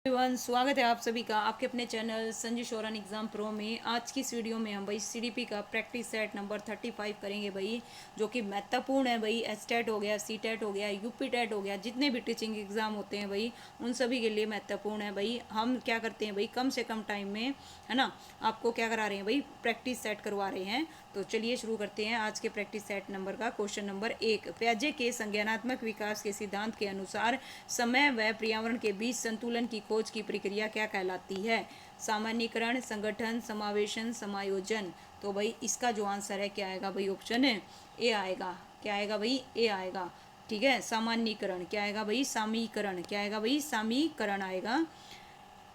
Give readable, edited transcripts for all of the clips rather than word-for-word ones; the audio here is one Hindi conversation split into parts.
एवरीवन, स्वागत है आप सभी का आपके अपने चैनल संजय शोरन एग्जाम प्रो में। आज की इस वीडियो में हम भाई सीडीपी का प्रैक्टिस सेट नंबर 35 करेंगे भाई, जो कि महत्वपूर्ण है भाई। एसटेट हो गया, सी टेट हो गया, यूपी टेट हो गया, जितने भी टीचिंग एग्जाम होते हैं भाई उन सभी के लिए महत्वपूर्ण है भाई। हम क्या करते हैं भाई, कम से कम टाइम में, है ना, आपको क्या करा रहे हैं भाई, प्रैक्टिस सेट करवा रहे हैं। तो चलिए शुरू करते हैं आज के प्रैक्टिस सेट नंबर का। क्वेश्चन नंबर 1, प्याजे के संज्ञानात्मक विकास के सिद्धांत के अनुसार समय व पर्यावरण के बीच संतुलन की खोज की प्रक्रिया क्या कहलाती है? सामान्यीकरण, संगठन, समावेशन, समायोजन। तो भाई इसका जो आंसर है क्या आएगा भाई, ऑप्शन है ए आएगा। क्या आएगा भाई, ए आएगा। ठीक है, सामान्यीकरण क्या आएगा भाई, सामीकरण। क्या आएगा भाई, सामीकरण आएगा।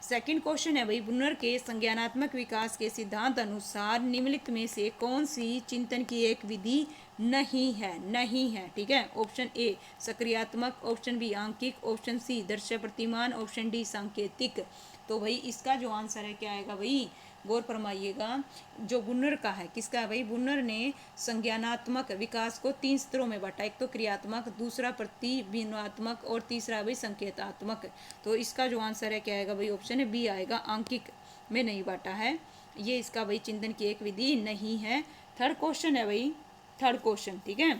सेकंड क्वेश्चन है भाई, ब्रूनर के संज्ञानात्मक विकास के सिद्धांत अनुसार निम्नलिखित में से कौन सी चिंतन की एक विधि नहीं है? नहीं है, ठीक है। ऑप्शन ए सक्रियात्मक, ऑप्शन बी आंकिक, ऑप्शन सी दृश्य प्रतिमान, ऑप्शन डी सांकेतिक। तो भाई इसका जो आंसर है क्या आएगा भाई, गौर फरमाइएगा। जो बुनर का है, किसका है भाई, बुनर ने संज्ञानात्मक विकास को 3 स्तरों में बांटा। एक तो क्रियात्मक, दूसरा प्रतिबिंबात्मक और तीसरा है भाई संकेतात्मक। तो इसका जो आंसर है क्या आएगा भाई, ऑप्शन है बी आएगा, आंकिक में नहीं बांटा है। ये इसका भाई चिंतन की एक विधि नहीं है। थर्ड क्वेश्चन है भाई, थर्ड क्वेश्चन, ठीक है।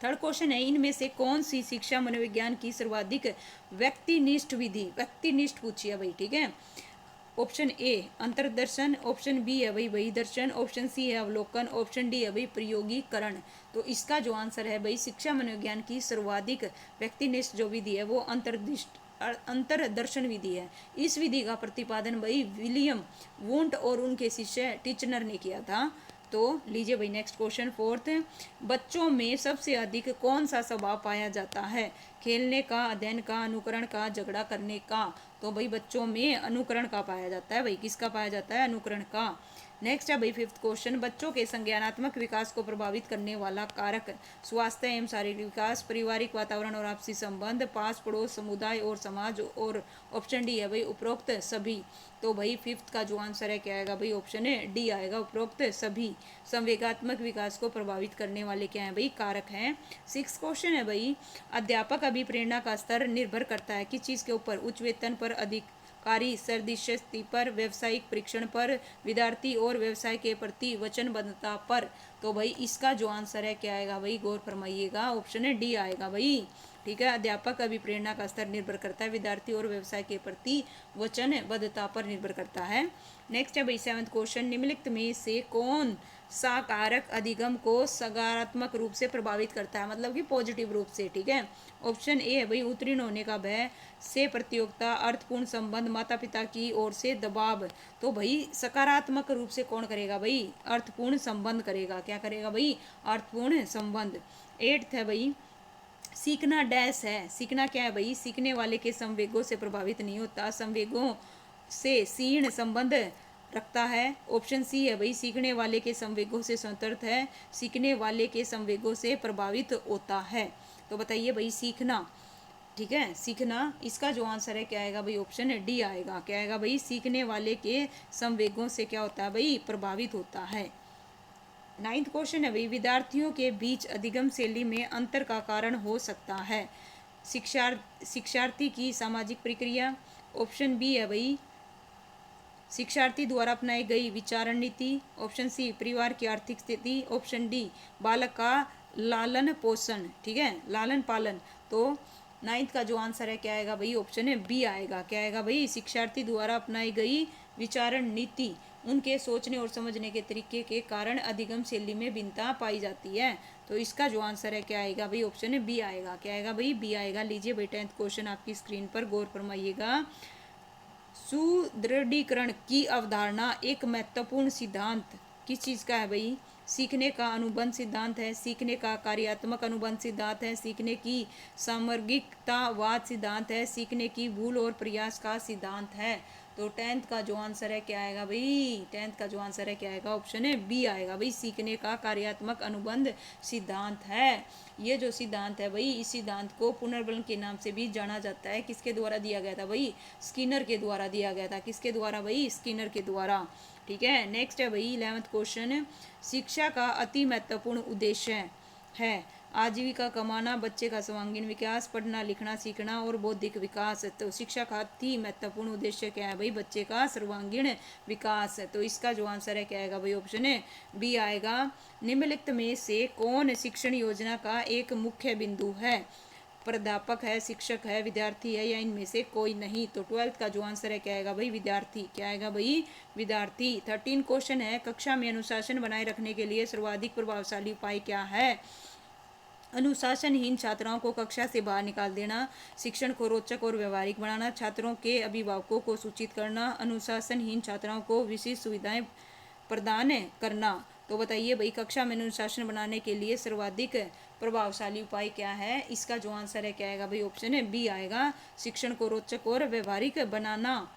थर्ड क्वेश्चन है, इनमें से कौन सी शिक्षा मनोविज्ञान की सर्वाधिक व्यक्तिनिष्ठ विधि, व्यक्तिनिष्ठ पूछी है भाई, ठीक है। ऑप्शन ए अंतर्दर्शन, ऑप्शन बी है भाई वही दर्शन, ऑप्शन सी है अवलोकन, ऑप्शन डी है भाई प्रयोगीकरण। तो इसका जो आंसर है भाई, शिक्षा मनोविज्ञान की सर्वाधिक व्यक्तिनिष्ठ जो विधि है वो अंतर्दर्शन विधि है। इस विधि का प्रतिपादन भाई विलियम वुंट और उनके शिष्य टिचनर ने किया था। तो लीजिए भाई नेक्स्ट क्वेश्चन फोर्थ, बच्चों में सबसे अधिक कौन सा स्वभाव पाया जाता है? खेलने का, अध्ययन का, अनुकरण का, झगड़ा करने का। तो भाई बच्चों में अनुकरण का पाया जाता है भाई, किसका पाया जाता है, अनुकरण का। नेक्स्ट है भाई फिफ्थ क्वेश्चन, बच्चों के संज्ञानात्मक विकास को प्रभावित करने वाला कारक स्वास्थ्य एवं शारीरिक विकास, पारिवारिक वातावरण और आपसी संबंध, पास पड़ोस, समुदाय और समाज, और ऑप्शन डी है भाई उपरोक्त सभी। तो भाई फिफ्थ का जो आंसर है क्या आएगा भाई, ऑप्शन है डी आएगा, उपरोक्त सभी संवेगात्मक विकास को प्रभावित करने वाले क्या है भाई, कारक हैं। सिक्स क्वेश्चन है भाई, अध्यापक अभिप्रेरणा का स्तर निर्भर करता है किस चीज के ऊपर? उच्च वेतन पर, अधिकारी सर्वदृष्टि पर, व्यवसायिक परीक्षण पर, विद्यार्थी और व्यवसाय के प्रति वचनबद्धता पर। तो भाई इसका जो आंसर है क्या आएगा भाई, गौर फरमाइएगा, ऑप्शन है डी आएगा भाई, ठीक है। अध्यापक अभिप्रेरणा का स्तर निर्भर करता है विद्यार्थी और व्यवसाय के प्रति वचनबद्धता पर निर्भर करता है। नेक्स्ट है भाई सेवंथ क्वेश्चन, निम्नलिखित में से कौन सा कारक अधिगम को सकारात्मक रूप से प्रभावित करता है, मतलब कि पॉजिटिव रूप से, ठीक है। ऑप्शन ए है भाई उत्तीर्ण होने का भय, से प्रतियोगिता, अर्थपूर्ण संबंध, माता पिता की ओर से दबाव। तो भाई सकारात्मक रूप से कौन करेगा भाई, अर्थपूर्ण संबंध करेगा। क्या करेगा भाई, अर्थपूर्ण संबंध। एट्थ है भाई, सीखना डैश है, सीखना क्या है भाई, सीखने वाले के संवेगों से प्रभावित नहीं होता, संवेगों से क्षीण संबंध रखता है। ऑप्शन सी है भाई, सीखने वाले के संवेगों से स्वतंत्र है, सीखने वाले के संवेगों से प्रभावित होता है। तो बताइए भाई सीखना, ठीक है, सीखना, इसका जो आंसर है क्या आएगा भाई, ऑप्शन है डी आएगा। क्या आएगा भाई, सीखने वाले के संवेगों से क्या होता है भाई, प्रभावित होता है। नाइन्थ क्वेश्चन है भाई, विद्यार्थियों के बीच अधिगम शैली में अंतर का कारण हो सकता है शिक्षार्थी की सामाजिक प्रक्रिया, ऑप्शन बी है भाई शिक्षार्थी द्वारा अपनाई गई विचारण नीति, ऑप्शन सी परिवार की आर्थिक स्थिति, ऑप्शन डी बालक का लालन पोषण, ठीक है, लालन पालन। तो नाइन्थ का जो आंसर है क्या आएगा भाई, ऑप्शन है बी आएगा। क्या आएगा भाई, शिक्षार्थी द्वारा अपनाई गई विचारण नीति, उनके सोचने और समझने के तरीके के कारण अधिगम शैली में भिन्नता पाई जाती है। तो इसका जो आंसर है क्या आएगा भाई, ऑप्शन है बी आएगा। क्या आएगा भाई, बी आएगा। लीजिए भाई टेंथ क्वेश्चन आपकी स्क्रीन पर, गौर फरमाइएगा। सुदृढ़ीकरण की अवधारणा एक महत्वपूर्ण सिद्धांत किस चीज़ का है भाई, सीखने का अनुबंध सिद्धांत है, सीखने का कार्यात्मक अनुबंध सिद्धांत है, सीखने की सामग्रिकतावाद सिद्धांत है, सीखने की भूल और प्रयास का सिद्धांत है। तो टेंथ का जो आंसर है क्या आएगा भाई, टेंथ का जो आंसर है क्या आएगा, ऑप्शन है बी आएगा भाई, सीखने का कार्यात्मक अनुबंध सिद्धांत है। ये जो सिद्धांत है भाई, इस सिद्धांत को पुनर्बलन के नाम से भी जाना जाता है। किसके द्वारा दिया गया था भाई, स्किनर के द्वारा दिया गया था। किसके द्वारा भाई, स्किनर के द्वारा, ठीक है। नेक्स्ट है भाई 11th क्वेश्चन, शिक्षा का अति महत्वपूर्ण उद्देश्य है आजीविका कमाना, बच्चे का सर्वांगीण विकास, पढ़ना लिखना सीखना और बौद्धिक विकास। तो शिक्षा का अति महत्वपूर्ण उद्देश्य क्या है भाई? बच्चे का सर्वांगीण विकास। तो इसका जो आंसर है क्या आएगा भाई? ऑप्शन है बी आएगा। निम्नलिखित में से कौन शिक्षण योजना का एक मुख्य बिंदु है? प्राध्यापक है, शिक्षक है, विद्यार्थी है, या इनमें से कोई नहीं? तो 12th का जो आंसर है क्या आएगा भाई? विद्यार्थी। क्या आएगा भाई? विद्यार्थी। 13 क्वेश्चन है, कक्षा में अनुशासन बनाए रखने के लिए सर्वाधिक प्रभावशाली उपाय क्या है? अनुशासनहीन छात्राओं को कक्षा से बाहर निकाल देना, शिक्षण को रोचक और व्यवहारिक बनाना, छात्रों के अभिभावकों को सूचित करना, अनुशासनहीन छात्राओं को विशेष सुविधाएं प्रदान करना। तो बताइए भाई, कक्षा में अनुशासन बनाने के लिए सर्वाधिक प्रभावशाली उपाय क्या है? इसका जो आंसर है क्या आएगा भाई? ऑप्शन है बी आएगा, शिक्षण को रोचक और व्यवहारिक बनाना।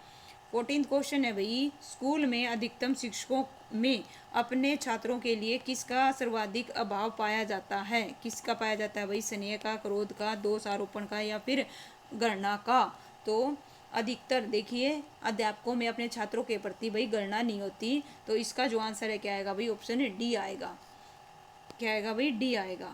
14th क्वेश्चन है भाई, स्कूल में अधिकतम शिक्षकों में अपने छात्रों के लिए किसका सर्वाधिक अभाव पाया जाता है? किसका पाया जाता है भाई? स्नेह का, क्रोध का, दोष आरोपण का, या फिर गणना का? तो अधिकतर देखिए अध्यापकों में अपने छात्रों के प्रति भाई गणना नहीं होती। तो इसका जो आंसर है क्या आएगा भाई? ऑप्शन है डी आएगा। क्या आएगा भाई? डी आएगा।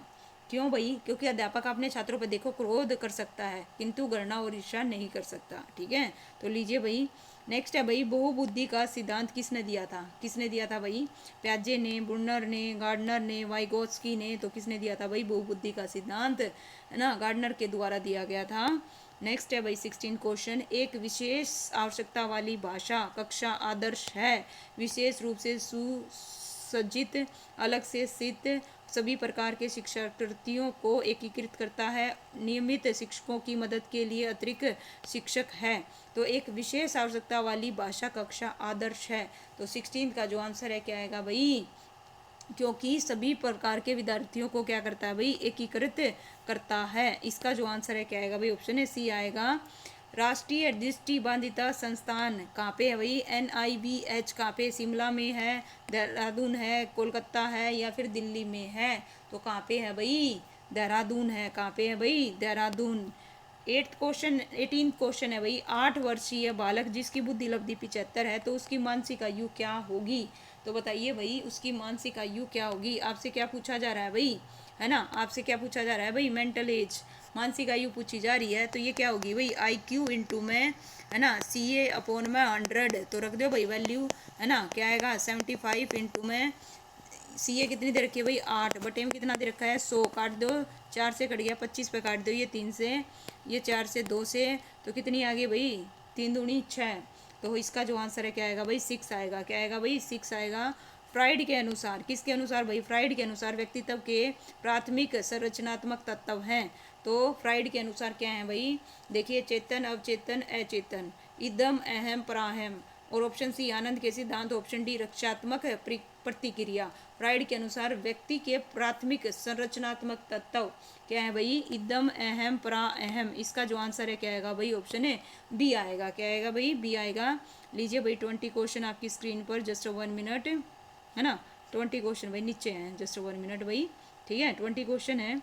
क्यों भाई? क्योंकि अध्यापक अपने छात्रों पर देखो क्रोध कर सकता है किंतु गणना और ईर्ष्या नहीं कर सकता। ठीक है, तो लीजिए भाई, नेक्स्ट है भाई, बहुबुद्धि का सिद्धांत किसने दिया था? किसने दिया था भाई? प्याजे ने, ब्रुनर ने, गार्डनर ने, वाइगोत्स्की ने? तो किसने दिया था भाई बहुबुद्धि का सिद्धांत? है ना, गार्डनर के द्वारा दिया गया था। नेक्स्ट है भाई 16 क्वेश्चन, एक विशेष आवश्यकता वाली भाषा कक्षा आदर्श है, विशेष रूप से सुसज्जित, अलग से स्थित, सभी प्रकार के शिक्षार्थियों को एकीकृत करता है, नियमित शिक्षकों की मदद के लिए अतिरिक्त शिक्षक है। तो एक विशेष आवश्यकता वाली भाषा कक्षा आदर्श है। तो 16 का जो आंसर है क्या आएगा भाई? क्योंकि सभी प्रकार के विद्यार्थियों को क्या करता है भाई? एकीकृत करता है। इसका जो आंसर है क्या आएगा भाई? ऑप्शन है सी आएगा। राष्ट्रीय दृष्टिबाधिता संस्थान कहाँ पे है भाई? NIBH कहाँ पे? शिमला में है, देहरादून है, कोलकाता है, या फिर दिल्ली में है? तो कहाँ पे है भाई? देहरादून है। कहाँ पे है भाई? देहरादून। 18 क्वेश्चन है भाई, 8 वर्षीय बालक जिसकी बुद्धि लब्धि 75 है तो उसकी मानसिक आयु क्या होगी? तो बताइए भाई, उसकी मानसिक आयु क्या होगी? आपसे क्या पूछा जा रहा है भाई? है ना, आपसे क्या पूछा जा रहा है भाई? मेंटल एज, मानसिक आयु पूछी जा रही है। तो ये क्या होगी भाई? IQ इंटू में, है ना, CA अपॉन में 100। तो रख दो भाई वैल्यू, है ना, क्या आएगा? 75 इंटू में CA कितनी दे रखी है भाई? 8 बटे में कितना दे रखा है? 100। काट दो, 4 से कट गया, 25 पे काट दो, ये 3 से, ये 4 से, 2 से, तो कितनी आ गई भाई? 3 दूनी 6। तो इसका जो आंसर है क्या आएगा भाई? 6 आएगा। क्या आएगा भाई? 6 आएगा। फ्राइड के अनुसार, किसके अनुसार भाई? फ्राइड के अनुसार व्यक्तित्व के प्राथमिक संरचनात्मक तत्व हैं। तो फ्राइड के अनुसार क्या है भाई? देखिए, चेतन, अवचेतन, अचेतन, इदम, अहम, पराहम। और ऑप्शन सी आनंद के सिद्धांत, ऑप्शन डी रक्षात्मक प्रतिक्रिया। फ्राइड के अनुसार व्यक्ति के प्राथमिक संरचनात्मक तत्व क्या है भाई? इदम, अहम, परा, अहम। इसका जो आंसर है क्या आएगा भाई? ऑप्शन है बी आएगा। क्या आएगा भाई? बी आएगा। लीजिए भाई 20 क्वेश्चन आपकी स्क्रीन पर, जस्ट 1 मिनट, है ना। 20 क्वेश्चन भाई नीचे हैं, जस्ट 1 मिनट भाई। ठीक है, 20 क्वेश्चन है।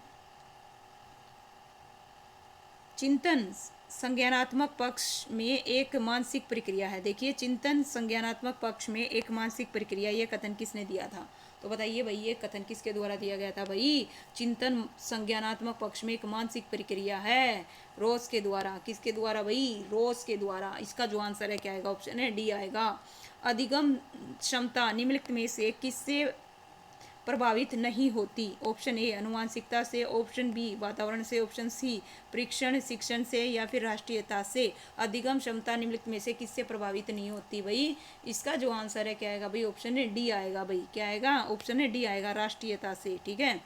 चिंतन संज्ञानात्मक पक्ष में एक मानसिक प्रक्रिया है। देखिए, चिंतन संज्ञानात्मक पक्ष में एक मानसिक प्रक्रिया, ये कथन किसने दिया था? तो बताइए भाई, ये कथन किसके द्वारा दिया गया था भाई? चिंतन संज्ञानात्मक पक्ष में एक मानसिक प्रक्रिया है, रोज के द्वारा। किसके द्वारा भाई? रोज के द्वारा। इसका जो आंसर है क्या आएगा? ऑप्शन है डी आएगा। अधिगम क्षमता निम्नलिखित में से किससे प्रभावित नहीं होती? ऑप्शन ए अनुवांशिकता से, ऑप्शन बी वातावरण से, ऑप्शन सी परीक्षण शिक्षण से, या फिर राष्ट्रीयता से। अधिगम क्षमता निम्नलिखित में से किससे प्रभावित नहीं होती भाई? इसका जो आंसर है क्या आएगा भाई? ऑप्शन है डी आएगा भाई। क्या आएगा? ऑप्शन है डी आएगा, राष्ट्रीयता से। ठीक है,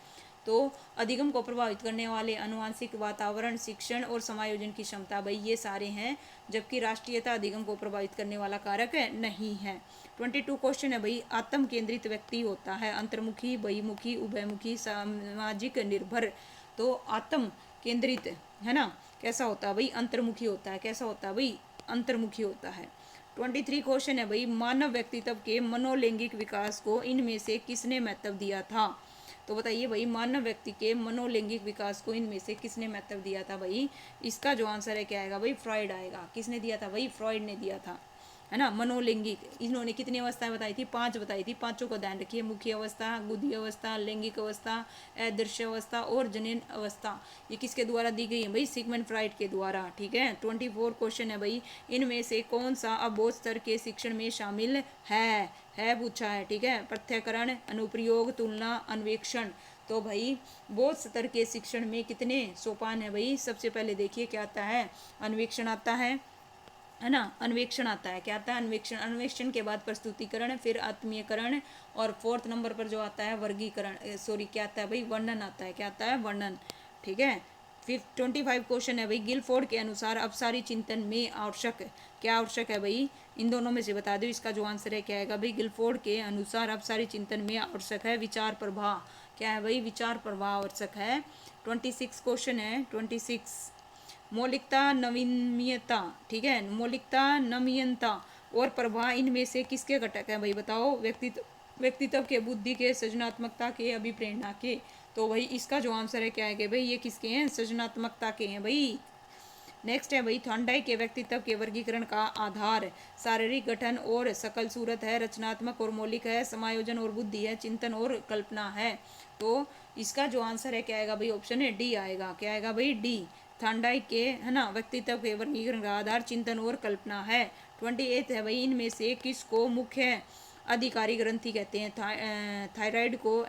तो अधिगम को प्रभावित करने वाले अनुवांशिक, वातावरण, शिक्षण और समायोजन की क्षमता भाई, ये सारे हैं, जबकि राष्ट्रीयता अधिगम को प्रभावित करने वाला कारक नहीं है। 22 क्वेश्चन है भाई, आत्म केंद्रित व्यक्ति होता है अंतर्मुखी, बहिमुखी, उभयमुखी, सामाजिक निर्भर। तो आत्म केंद्रित, है ना, कैसा होता है भाई? अंतर्मुखी होता है। कैसा होता है भाई? अंतर्मुखी होता है। 23 क्वेश्चन है भाई, मानव व्यक्तित्व के मनोलैंगिक विकास को इनमें से किसने महत्व दिया था? तो बताइए भाई, मानव व्यक्ति के मनोलैंगिक विकास को इनमें से किसने महत्व दिया था भाई? इसका जो आंसर है क्या आएगा भाई? फ्रॉइड आएगा। किसने दिया था भाई? फ्रॉइड ने दिया था। है ना। मनोलैंगिक, इन्होंने कितनी अवस्थाएं बताई थी, 5 बताई थी, पांचों का ध्यान रखिए। मुख्य अवस्था, गुदी अवस्था, लैंगिक अवस्था, अदृश्य अवस्था और जनन अवस्था। ये किसके द्वारा दी गई है भाई, सिगमंड फ्राइड के द्वारा। ठीक है। 24 क्वेश्चन है भाई, इनमें से कौन सा अबोध स्तर के शिक्षण में शामिल है पूछा है। ठीक है। प्रत्यकरण, अनुप्रयोग, तुलना, अन्वेक्षण। तो भाई बोध स्तर के शिक्षण में कितने सोपान है भाई, सबसे पहले देखिए क्या आता है, अन्वेक्षण आता है ना। अन्वेक्षण आता है, क्या आता है, अन्वेक्षण। अन्वेक्षण के बाद प्रस्तुतिकरण, फिर आत्मीयकरण, और 4th नंबर पर जो आता है वर्गीकरण, सॉरी क्या आता है भाई, वर्णन आता है। क्या आता है, वर्णन। ठीक है। 25 क्वेश्चन है भाई, गिलफोर्ड के अनुसार अपसारी चिंतन में आवश्यक, क्या आवश्यक है भाई, इन दोनों में से बता दो। इसका जो आंसर है क्या आएगा भाई, गिलफोर्ड के अनुसार अपसारी चिंतन में आवश्यक है विचार प्रवाह। क्या है भाई, विचार प्रवाह आवश्यक है। 26 क्वेश्चन है, 26, मौलिकता, नवीनता। ठीक है। मौलिकता, नवीनता और प्रवाह, इनमें से किसके घटक हैं भाई, बताओ। व्यक्तित्व के, बुद्धि के, सृजनात्मकता के, अभिप्रेरणा के। तो भाई इसका जो आंसर है क्या है भाई, ये किसके हैं, सृजनात्मकता के हैं भाई। नेक्स्ट है भाई, थॉर्नडाइक के व्यक्तित्व के वर्गीकरण का आधार शारीरिक गठन और सकल सूरत है, रचनात्मक और मौलिक है, समायोजन और बुद्धि है, चिंतन और कल्पना है। तो इसका जो आंसर है क्या आएगा भाई, ऑप्शन है डी आएगा। क्या आएगा भाई, डी। थॉर्नडाइक के, है ना, व्यक्तित्व के वर्गीकरण का आधार चिंतन और कल्पना है। 28 है भाई, इनमें से किसको मुख्य अधिकारी ग्रंथि कहते हैं, थायराइड को,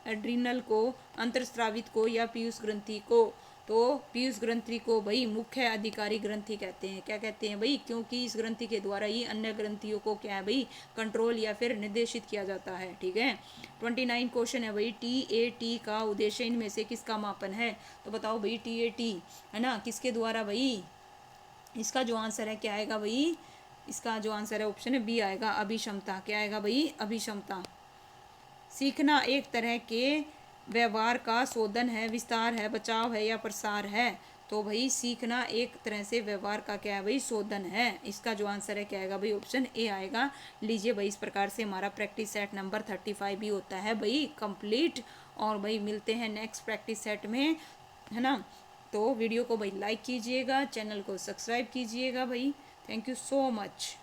एड्रिनल को, अंतरस्रावित को, या पीयूष ग्रंथि को। तो पीयूष ग्रंथि को भाई मुख्य अधिकारी ग्रंथि कहते हैं। क्या कहते हैं भाई, क्योंकि इस ग्रंथि के द्वारा ही अन्य ग्रंथियों को क्या है भाई, कंट्रोल या फिर निर्देशित किया जाता है। ठीक है। 29 क्वेश्चन है भाई, TAT का उद्देश्य इनमें से किसका मापन है। तो बताओ भाई, TAT है ना, किसके द्वारा भाई, इसका जो आंसर है क्या आएगा भाई, इसका जो आंसर है ऑप्शन है बी आएगा, अभिक्षमता। क्या आएगा भाई, अभिक्षमता। सीखना एक तरह के व्यवहार का शोधन है, विस्तार है, बचाव है, या प्रसार है। तो भाई सीखना एक तरह से व्यवहार का क्या है भाई, शोधन है। इसका जो आंसर है क्या आएगा भाई, ऑप्शन ए आएगा। लीजिए भाई, इस प्रकार से हमारा प्रैक्टिस सेट नंबर 35 भी होता है भाई कंप्लीट। और भाई मिलते हैं नेक्स्ट प्रैक्टिस सेट में, है ना। तो वीडियो को भाई लाइक कीजिएगा, चैनल को सब्सक्राइब कीजिएगा भाई। Thank you so much.